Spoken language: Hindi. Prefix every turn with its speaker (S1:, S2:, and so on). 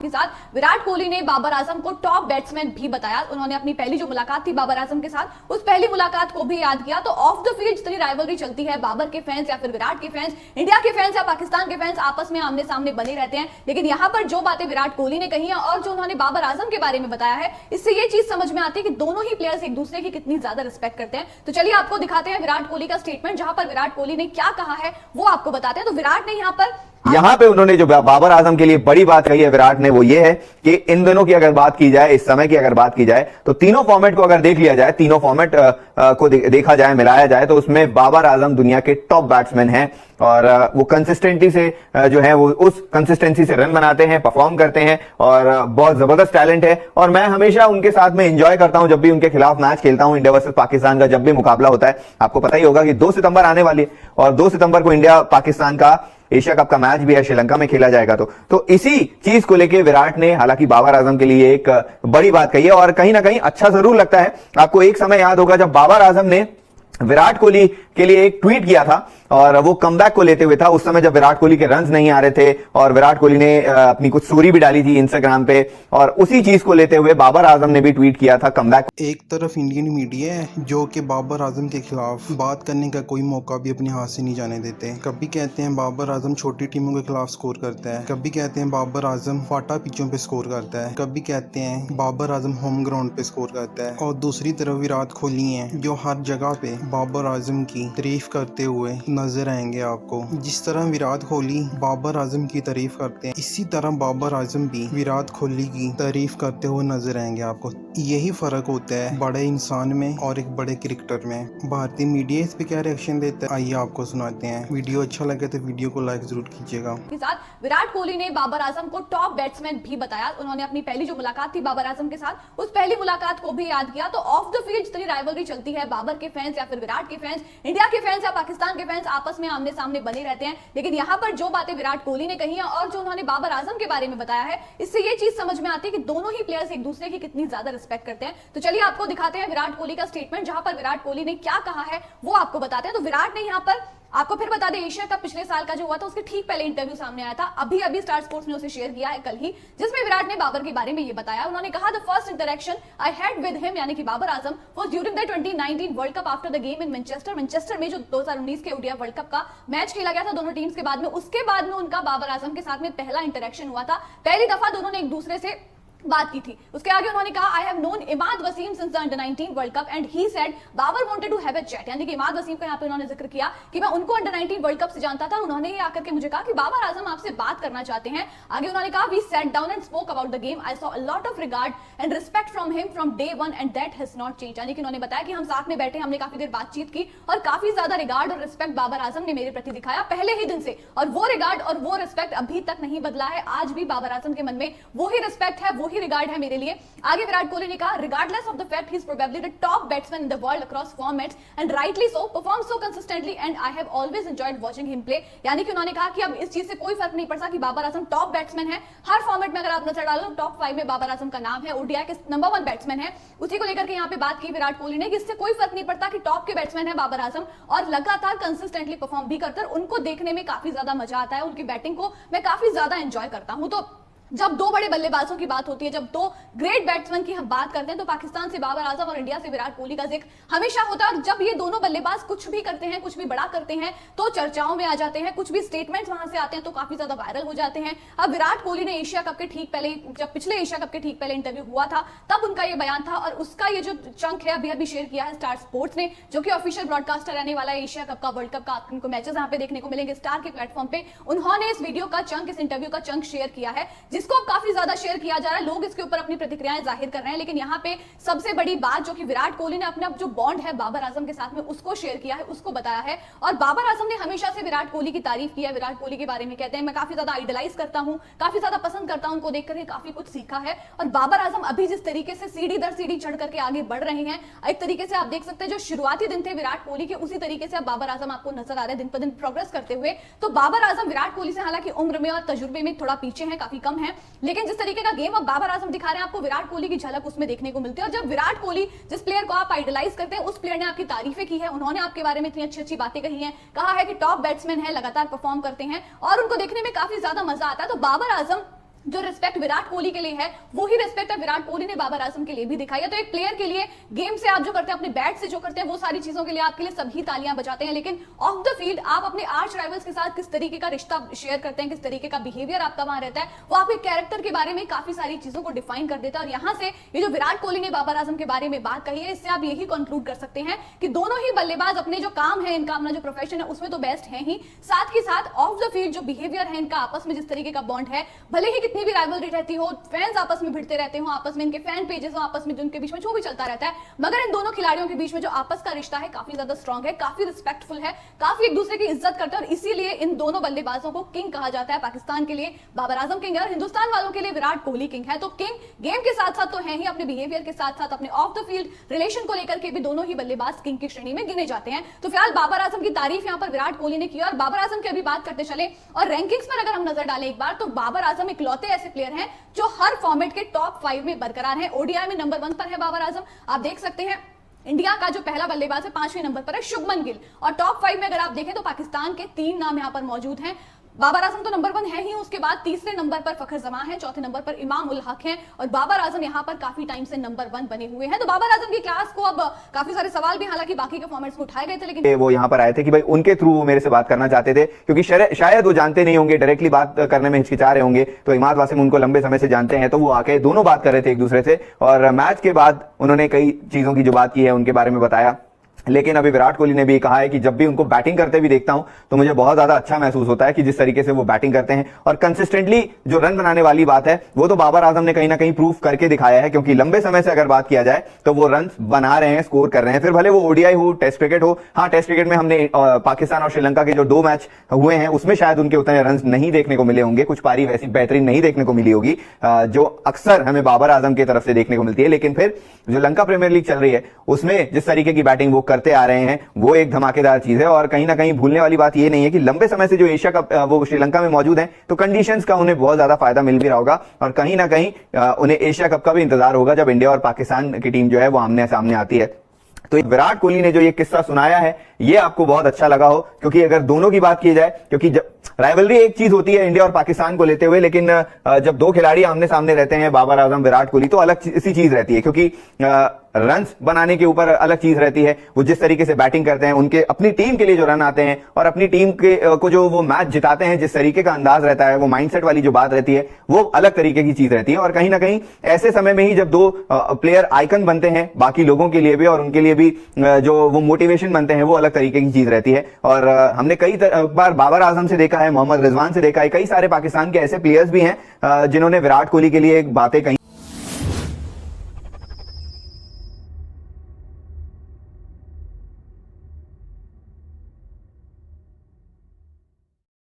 S1: के साथ विराट कोहली ने बाबर आजम को टॉप बैट्समैन भी बताया। उन्होंने अपनी पहली जो मुलाकात थी बाबर आजम के साथ, उस पहली मुलाकात को भी याद किया। तो ऑफ द फील्ड जितनी राइवलरी चलती है, बाबर के फैंस या फिर विराट के फैंस, इंडिया के फैंस या पाकिस्तान के फैंस आपस में आमने सामने बने रहते हैं, लेकिन यहाँ पर जो बातें विराट कोहली ने कही है और जो उन्होंने बाबर आजम के बारे में बताया है, इससे ये चीज समझ में आती है कि दोनों ही प्लेयर्स एक दूसरे की कितनी ज्यादा रिस्पेक्ट करते हैं। तो चलिए आपको दिखाते हैं विराट कोहली का स्टेटमेंट, जहां पर विराट कोहली ने क्या कहा है वो आपको बताते हैं। तो विराट ने
S2: यहाँ पे उन्होंने जो बाबर आजम के लिए बड़ी बात कही है विराट ने, वो ये है कि इन दोनों की अगर बात की जाए, इस समय की अगर बात की जाए, तो तीनों फॉर्मेट को अगर देख लिया जाए, तीनों फॉर्मेट को देखा जाए, मिलाया जाए, तो उसमें बाबर आजम दुनिया के टॉप बैट्समैन हैं और वो कंसिस्टेंसी से जो है वो उस कंसिस्टेंसी से रन बनाते हैं, परफॉर्म करते हैं और बहुत जबरदस्त टैलेंट है। और मैं हमेशा उनके साथ में एंजॉय करता हूं जब भी उनके खिलाफ मैच खेलता हूं। इंडिया वर्सेस पाकिस्तान का जब भी मुकाबला होता है, आपको पता ही होगा कि 2 सितंबर आने वाली है और 2 सितंबर को इंडिया पाकिस्तान का एशिया कप का मैच भी है, श्रीलंका में खेला जाएगा। तो इसी चीज को लेके विराट ने हालांकि बाबर आजम के लिए एक बड़ी बात कही है और कहीं ना कहीं अच्छा जरूर लगता है। आपको एक समय याद होगा जब बाबर आजम ने विराट कोहली के लिए एक ट्वीट किया था और वो कमबैक को लेते हुए था, उस समय जब विराट कोहली के रन्स नहीं आ रहे थे और विराट कोहली ने अपनी कुछ स्टोरी भी डाली थी इंस्टाग्राम पे, और उसी चीज को लेते हुए बाबर आजम ने भी ट्वीट किया था कमबैक।
S3: एक तरफ इंडियन मीडिया है जो कि बाबर आजम के खिलाफ बात करने का कोई मौका भी अपने हाथ से नहीं जाने देते। कभी कहते हैं बाबर आजम छोटी टीमों के खिलाफ स्कोर करता है, कभी कहते हैं बाबर आजम फाटा पिचों पे स्कोर करता है, कभी कहते हैं बाबर आजम होम ग्राउंड पे स्कोर करता है, और दूसरी तरफ विराट कोहली है जो हर जगह पे बाबर आजम की तारीफ करते हुए नजर आएंगे आपको। जिस तरह विराट कोहली बाबर आजम की तारीफ करते हैं, इसी तरह बाबर आजम भी विराट कोहली की तारीफ करते हुए नजर आएंगे आपको। यही फर्क होता है बड़े इंसान में और एक बड़े क्रिकेटर में। भारतीय मीडिया इस पे क्या रिएक्शन देता है, आइए आपको सुनाते हैं। वीडियो अच्छा लगे तो वीडियो को लाइक जरूर कीजिएगा।
S1: के साथ विराट कोहली ने बाबर आजम को टॉप बैट्समैन भी बताया। उन्होंने अपनी पहली जो मुलाकात थी बाबर आजम के साथ, उस पहली मुलाकात को भी याद किया। तो ऑफ द फील्ड जितनी राइवलरी चलती है, बाबर के फैंस या फिर विराट के फैंस, इंडिया के फैंस या पाकिस्तान के फैंस आपस में आमने सामने बने रहते हैं, लेकिन यहाँ पर जो बातें विराट कोहली ने कही है और जो उन्होंने बाबर आजम के बारे में बताया है, इससे ये चीज समझ में आती है कि दोनों ही प्लेयर्स एक दूसरे की कितनी ज्यादा रिस्पेक्ट करते हैं। तो चलिए आपको दिखाते हैं विराट कोहली का स्टेटमेंट, जहां पर विराट कोहली ने क्या कहा है वो आपको बताते हैं। तो विराट ने यहाँ पर आपको फिर बता दें, एशिया कप पिछले साल का जो हुआ था उसके ठीक पहले इंटरव्यू सामने आया था, अभी स्टार स्पोर्ट्स ने उसे शेयर किया है कल ही, जिसमें विराट ने बाबर के बारे में ये बताया। उन्होंने कहा the first interaction I had with him, यानी कि Babar Azam, was during the 2019 world cup after the game in Manchester में जो 2019 के ओडीआई वर्ल्ड कप का मैच खेला गया था दोनों टीम्स के बाद में, उसके बाद में उनका बाबर आजम के साथ में पहला इंटरेक्शन हुआ था। पहली दफा दोनों ने एक दूसरे से बात की थी। उसके आगे उन्होंने कहा I have known Imad Wasim since the under 19 world cup and he said Babar wanted to have a chat, यानी कि इमाद वसीम का यहाँ पे उन्होंने जिक्र किया कि मैं उनको अंडर 19 वर्ल्ड कप से जानता था। उन्होंने ही आकर के मुझे कहा कि बाबर आजम आपसे बात करना चाहते हैं। आगे उन्होंने कहा we sat down and spoke about the game, I saw a lot of regard and respect from him from day one and that has not change, यानी कि उन्होंने बताया कि हम साथ में बैठे, हमने काफी देर बातचीत की और काफी ज्यादा रिगार्ड और रिस्पेक्ट बाबर आजम ने मेरे प्रति दिखाया पहले ही दिन से, और वो रिगार्ड और वो रिस्पेक्ट अभी तक नहीं बदला है। आज भी बाबर आजम के मन में वो ही रिस्पेक्ट है, वो ही रिगार्ड है मेरे लिए। आगे विराट कोहली ने कहा regardless of the fact he is probably the top batsman in the world across formats and rightly so, perform so consistently and I have always enjoyed watching him play, यानी कि उन्होंने कहा कि अब इस चीज से कोई फर्क नहीं पड़ता कि बाबर आजम टॉप बैट्समैन है। हर फॉर्मेट में अगर आप नजर डालो टॉप 5 में बाबर आजम का नाम है, ओडीआई के नंबर 1 बैट्समैन है। उसी को लेकर के यहाँ पे बात की विराट कोहली ने कि इससे कोई फर्क नहीं पड़ता कि टॉप के बैट्समैन है बाबर आजम और लगातार कंसिस्टेंटली परफॉर्म भी करते हैं, उनको देखने में काफी ज्यादा मजा आता है, उनकी बैटिंग को मैं काफी ज्यादा एंजॉय करता हूं। तो जब दो बड़े बल्लेबाजों की बात होती है, जब दो ग्रेट बैट्समैन की हम बात करते हैं, तो पाकिस्तान से बाबर आजम और इंडिया से विराट कोहली का जिक्र हमेशा होता है। और जब ये दोनों बल्लेबाज कुछ भी करते हैं, कुछ भी बड़ा करते हैं, तो चर्चाओं में आ जाते हैं, कुछ भी स्टेटमेंट्स वहां से आते हैं तो काफी ज्यादा वायरल हो जाते हैं। अब विराट कोहली ने एशिया कप के ठीक पहले, जब पिछले एशिया कप के ठीक पहले इंटरव्यू हुआ था, तब उनका ये बयान था और उसका ये जो चंक है अभी शेयर किया है स्टार स्पोर्ट्स ने, जो कि ऑफिशियल ब्रॉडकास्टर रहने वाला है एशिया कप का, वर्ल्ड कप का। उनको मैचेस यहाँ पे देखने को मिलेंगे स्टार के प्लेटफॉर्म पे। उन्होंने इस वीडियो का चंक, इस इंटरव्यू का चंक शेयर किया है, जिसको काफी ज्यादा शेयर किया जा रहा है, लोग इसके ऊपर अपनी प्रतिक्रियाएं जाहिर कर रहे हैं। लेकिन यहाँ पे सबसे बड़ी बात जो कि विराट कोहली ने अपना जो बॉन्ड है बाबर आजम के साथ में उसको शेयर किया है, उसको बताया है। और बाबर आजम ने हमेशा से विराट कोहली की तारीफ की है। विराट कोहली के बारे में कहते हैं मैं काफी ज्यादा आइडलाइज करता हूं, काफी ज्यादा पसंद करता हूं, उनको देखकर काफी कुछ सीखा है। और बाबर आजम अभी जिस तरीके से सीढ़ी दर सीढ़ी चढ़ करके आगे बढ़ रहे हैं, एक तरीके से आप देख सकते हैं जो शुरुआती दिन थे विराट कोहली के, उसी तरीके से अब बाबर आजम आपको नजर आ रहे हैं दिन पर दिन प्रोग्रेस करते हुए। तो बाबर आजम विराट कोहली से हालांकि उम्र में और तजुर्बे में थोड़ा पीछे हैं, काफी कम है, लेकिन जिस तरीके का गेम अब बाबर आजम दिखा रहे हैं आपको, विराट कोहली की झलक उसमें देखने को मिलती है। और जब विराट कोहली, जिस प्लेयर को आप आइडलाइज करते हैं, उस प्लेयर ने आपकी तारीफें की है, उन्होंने आपके बारे में इतनी अच्छी अच्छी बातें कही हैं, कहा है कि टॉप बैट्समैन है, लगातार परफॉर्म करते हैं और उनको देखने में काफी ज्यादा मजा आता है। तो बाबर आजम जो रिस्पेक्ट विराट कोहली के लिए है वो ही रिस्पेक्ट विराट कोहली ने बाबर आजम के लिए भी दिखाई है। तो एक प्लेयर के लिए गेम से आप जो करते हैं, अपने बैट से जो करते हैं, वो सारी चीजों के लिए आपके लिए सभी तालियां बजाते हैं, लेकिन ऑफ द फील्ड आप अपने आर्च राइवल्स के साथ किस तरीके का रिश्ता शेयर करते हैं, किस तरीके का बिहेवियर आपका वहां रहता है, वो आपके कैरेक्टर के बारे में काफी सारी चीजों को डिफाइन कर देता है। और यहां से ये जो विराट कोहली ने बाबर आजम के बारे में बात कही है, इससे आप यही कंक्लूड कर सकते हैं कि दोनों ही बल्लेबाज अपने जो काम है, इनका अपना जो प्रोफेशन है उसमें तो बेस्ट है ही, साथ ही साथ ऑफ द फील्ड जो बिहेवियर है इनका, आपस में जिस तरीके का बॉन्ड है, भले ही कितनी भी राइवलरी रहती हो, फैंस आपस में भिड़ते रहते हो, आपस में इनके फैन पेजेस हो, आपस में उनके बीच में जो भी चलता रहता है, मगर इन दोनों खिलाड़ियों के बीच में जो आपस का रिश्ता है काफी ज्यादा स्ट्रांग है, काफी रिस्पेक्टफुल है, काफी एक दूसरे की इज्जत करते हैं, और इसीलिए इन दोनों बल्लेबाजों को किंग कहा जाता है। पाकिस्तान के लिए बाबर आजम किंग है और हिंदुस्तान वालों के लिए विराट कोहली किंग है। तो किंग गेम के साथ साथ तो है ही, अपने बिहेवियर के साथ साथ अपने ऑफ द फील्ड रिलेशन को लेकर के भी दोनों ही बल्लेबाज किंग की श्रेणी में गिने जाते हैं। तो फिलहाल बाबर आजम की तारीफ यहां पर विराट कोहली ने की, और बाबर आजम की अभी बात करते चले और रैंकिंग्स पर अगर हम नजर डालें एक बार, तो बाबर आजम इकलौते ऐसे प्लेयर हैं जो हर फॉर्मेट के टॉप 5 में बरकरार है। ओडीआई में नंबर 1 पर है बाबर आजम, आप देख सकते हैं। इंडिया का जो पहला बल्लेबाज है 5वें नंबर पर है शुभमन गिल, और टॉप 5 में अगर आप देखें तो पाकिस्तान के 3 नाम यहां पर मौजूद हैं। बाबर आजम तो नंबर 1 है ही, उसके बाद तीसरे नंबर पर फखर जमां है, चौथे नंबर पर इमाम उल हक हैं, और बाबर आजम यहां पर काफी टाइम से नंबर 1 बने हुए हैं। तो बाबर आजम की क्लास को अब काफी सारे सवाल भी हालांकि बाकी के फॉर्मेट्स में उठाए गए थे, लेकिन
S2: वो यहां पर आए थे कि भाई उनके थ्रू वो मेरे से बात करना चाहते थे, क्योंकि शायद वो जानते नहीं होंगे, डायरेक्टली बात करने में हिचकिचा रहे होंगे। तो इमाद वासिम उनको लंबे समय से जानते हैं, तो वो आके दोनों बात कर रहे थे एक दूसरे से, और मैच के बाद उन्होंने कई चीजों की जो बात की है उनके बारे में बताया। लेकिन अभी विराट कोहली ने भी कहा है कि जब भी उनको बैटिंग करते हुए देखता हूं तो मुझे बहुत ज्यादा अच्छा महसूस होता है कि जिस तरीके से वो बैटिंग करते हैं, और कंसिस्टेंटली जो रन बनाने वाली बात है वो तो बाबर आजम ने कहीं ना कहीं प्रूफ करके दिखाया है, क्योंकि लंबे समय से अगर बात किया जाए तो वो रन बना रहे हैं, स्कोर कर रहे हैं, फिर भले वो ओडीआई हो, टेस्ट क्रिकेट हो। हाँ, टेस्ट क्रिकेट में हमने पाकिस्तान और श्रीलंका के जो 2 मैच हुए हैं उसमें शायद उनके उतने रन नहीं देखने को मिले होंगे, कुछ पारी वैसी बेहतरीन नहीं देखने को मिली होगी जो अक्सर हमें बाबर आजम की तरफ से देखने को मिलती है। लेकिन फिर जो लंका प्रीमियर लीग चल रही है उसमें जिस तरीके की बैटिंग वो करते आ रहे हैं वो एक धमाकेदार चीज है। और कहीं ना कहीं भूलने वाली बात ये नहीं है कि लंबे समय से जो एशिया कप वो श्रीलंका में मौजूद हैं, तो कंडीशंस का उन्हें बहुत ज्यादा फायदा मिल भी रहा होगा, और कहीं ना कहीं उन्हें एशिया कप का भी इंतजार होगा जब इंडिया और पाकिस्तान की टीम जो है वो आमने सामने आती है। तो विराट कोहली ने जो ये किस्सा सुनाया है ये आपको बहुत अच्छा लगा हो, क्योंकि अगर दोनों की बात की जाए, क्योंकि जब राइवलरी एक चीज होती है इंडिया और पाकिस्तान को लेते हुए, लेकिन जब 2 खिलाड़ी आमने सामने रहते हैं, बाबर आजम विराट कोहली, तो अलग इसी चीज रहती है, क्योंकि रन्स बनाने के ऊपर अलग चीज रहती है। वो जिस तरीके से बैटिंग करते हैं, उनके अपनी टीम के लिए जो रन आते हैं और अपनी टीम के को जो वो मैच जिताते हैं, जिस तरीके का अंदाज रहता है, वो माइंडसेट वाली जो बात रहती है वो अलग तरीके की चीज रहती है। और कहीं ना कहीं ऐसे समय में ही जब 2 प्लेयर आइकन बनते हैं बाकी लोगों के लिए भी और उनके लिए भी जो वो मोटिवेशन बनते हैं, वो अलग तरीके की चीज रहती है। और हमने कई बार बाबर आजम से देखा है, मोहम्मद रिजवान से देखा है, कई सारे पाकिस्तान के ऐसे प्लेयर्स भी हैं जिन्होंने विराट कोहली के लिए बातें कही।